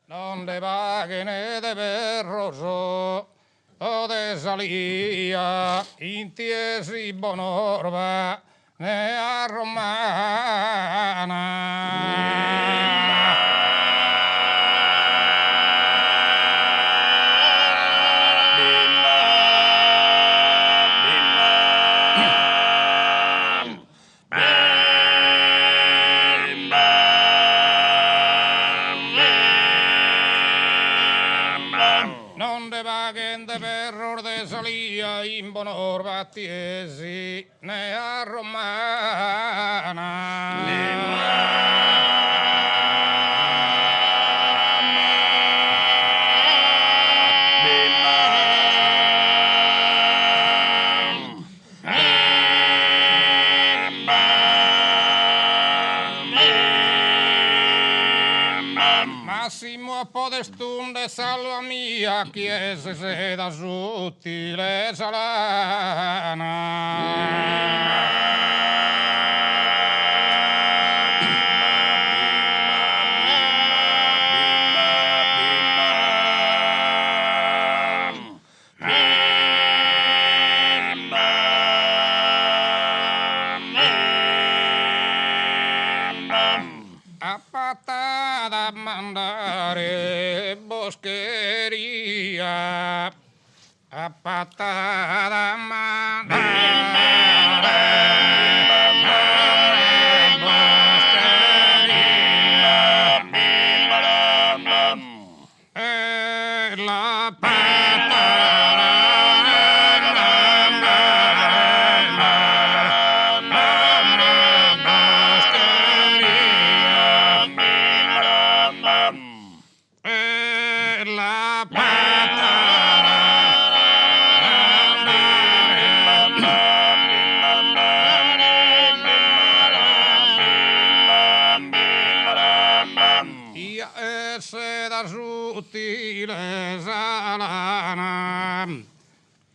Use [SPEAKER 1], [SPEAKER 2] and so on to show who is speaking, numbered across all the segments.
[SPEAKER 1] donde va que ne de berroso o de salía inties y bonorba ne a romana. Salía in bonor battiesi ne a romana. Massimo podestunde salva mia chiese se da sottile salana. Patada mandare boscheria, a patada mandare boscheria, e la sottile salana,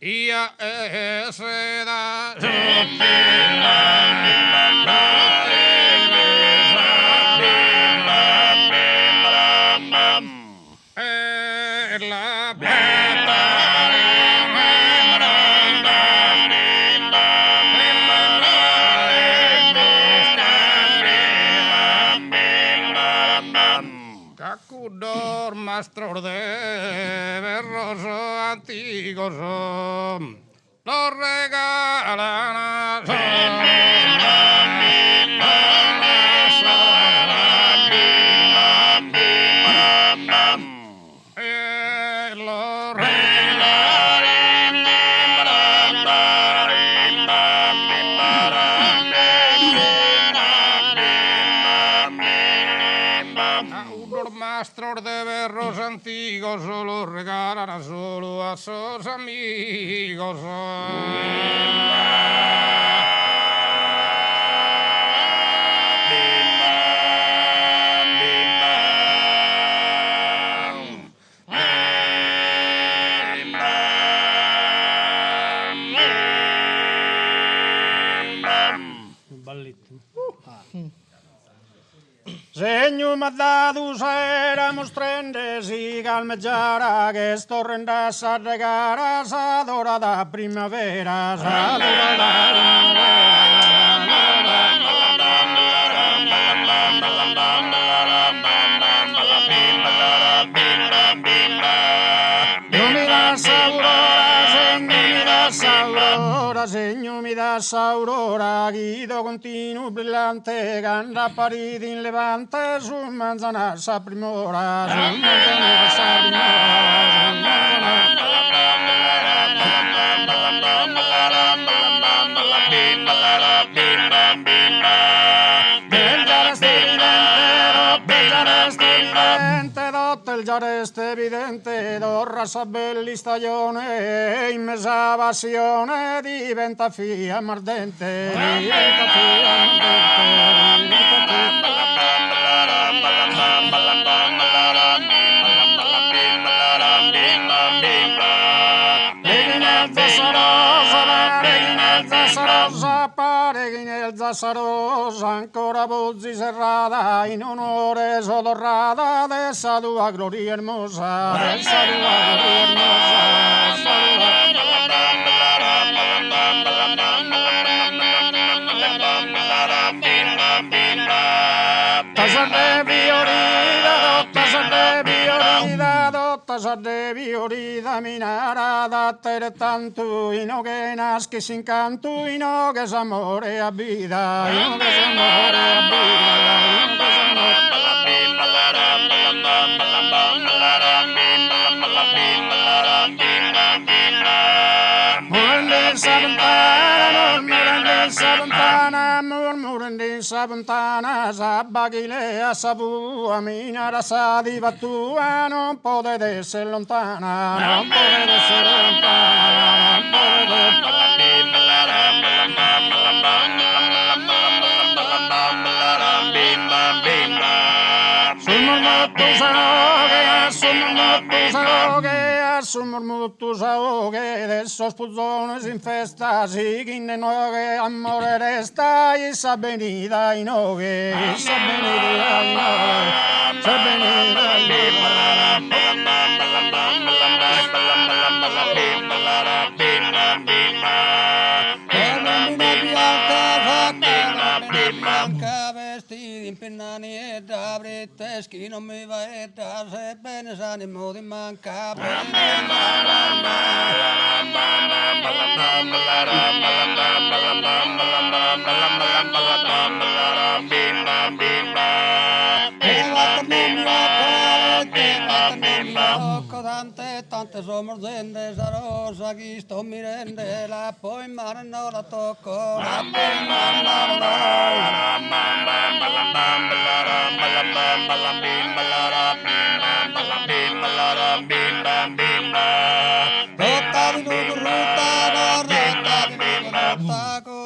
[SPEAKER 1] ia esse da sottile e la Cacudor mastro de berroso antigoso lo regalan a mastros de berros antiguos solo regalan solo a sus amigos. Segno m'ha dato éramos trendes i calmeggiara che sto rendassa a regare s'adora da primavera s'adora da segno mi da aurora, guido continuo brillante, canta pariti in levante, su manzana sa primora, su manzana sa il giareste evidente, d'orra sa belli stagione, in mesa passione diventa fia ardente, diventa fia ardente. azarosa, ancora bozzi serrata, in onore sodorrata dessa tua gloria hermosa, dessa tua gloria hermosa, de viorida minara da ter tanto y no que nasque sin canto y no que se amore a vida y no que se amore a vida y no que se murmuren sabantana sabagilea sabu aminara sadiva tua non può essere lontana non può essere lontana non sul mormuto s'ahogue de esos puzones in festa siguen de nogue amore resta y esa venida y nogue esa venida y nogue esa venida y Pinnani edda britteskin on myvä edda se pensani muuten mankaa Tante somos dende sarosa gisto mirende la poi mare no la tocco la poi mare no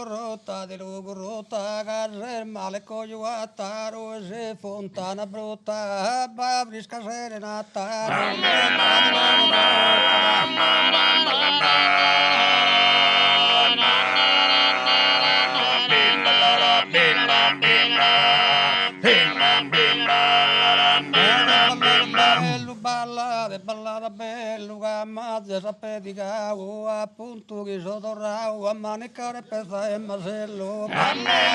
[SPEAKER 1] Rota di lugu rota garrer male cojuataro se fontana brutta babrisca serenata ballada bello gamazza sapedica o appunto che sodorra o a manicare pesa e masello ballada